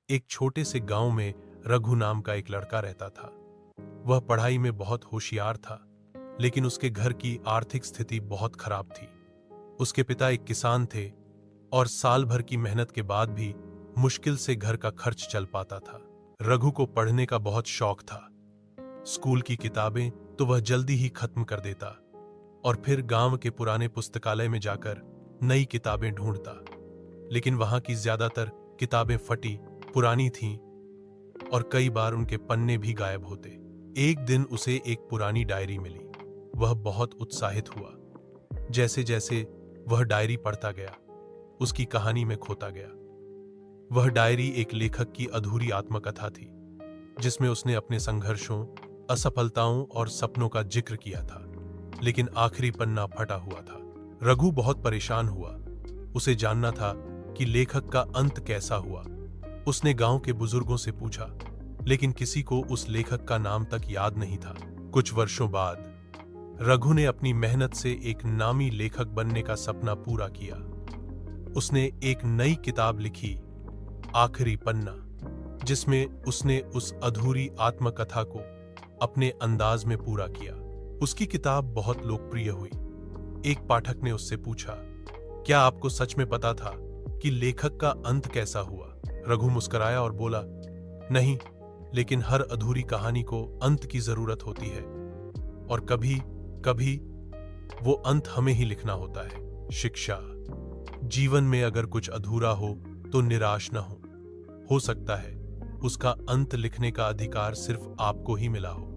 एक छोटे से गांव में रघु नाम का एक लड़का रहता था। वह पढ़ाई में बहुत होशियार था, लेकिन उसके घर की आर्थिक स्थिति बहुत खराब थी। उसके पिता एक किसान थे और साल भर की मेहनत के बाद भी मुश्किल से घर का खर्च चल पाता था। रघु को पढ़ने का बहुत शौक था। स्कूल की किताबें तो वह जल्दी ही खत्म कर देता और फिर गांव के पुराने पुस्तकालय में जाकर नई किताबें ढूंढता। लेकिन वहां की ज्यादातर किताबें फटी पुरानी थीं और कई बार उनके पन्ने भी गायब होते। एक दिन उसे एक पुरानी डायरी मिली। वह बहुत उत्साहित हुआ। जैसे जैसे वह डायरी पढ़ता गया, उसकी कहानी में खोता गया। वह डायरी एक लेखक की अधूरी आत्मकथा थी, जिसमें उसने अपने संघर्षों, असफलताओं और सपनों का जिक्र किया था। लेकिन आखिरी पन्ना फटा हुआ था। रघु बहुत परेशान हुआ। उसे जानना था कि लेखक का अंत कैसा हुआ। उसने गांव के बुजुर्गों से पूछा, लेकिन किसी को उस लेखक का नाम तक याद नहीं था। कुछ वर्षों बाद रघु ने अपनी मेहनत से एक नामी लेखक बनने का सपना पूरा किया। उसने एक नई किताब लिखी, आखिरी पन्ना, जिसमें उसने उस अधूरी आत्मकथा को अपने अंदाज में पूरा किया। उसकी किताब बहुत लोकप्रिय हुई। एक पाठक ने उससे पूछा, क्या आपको सच में पता था कि लेखक का अंत कैसा हुआ? रघु मुस्कुराया और बोला, नहीं, लेकिन हर अधूरी कहानी को अंत की जरूरत होती है और कभी कभी वो अंत हमें ही लिखना होता है। शिक्षा: जीवन में अगर कुछ अधूरा हो तो निराश न हो सकता है उसका अंत लिखने का अधिकार सिर्फ आपको ही मिला हो।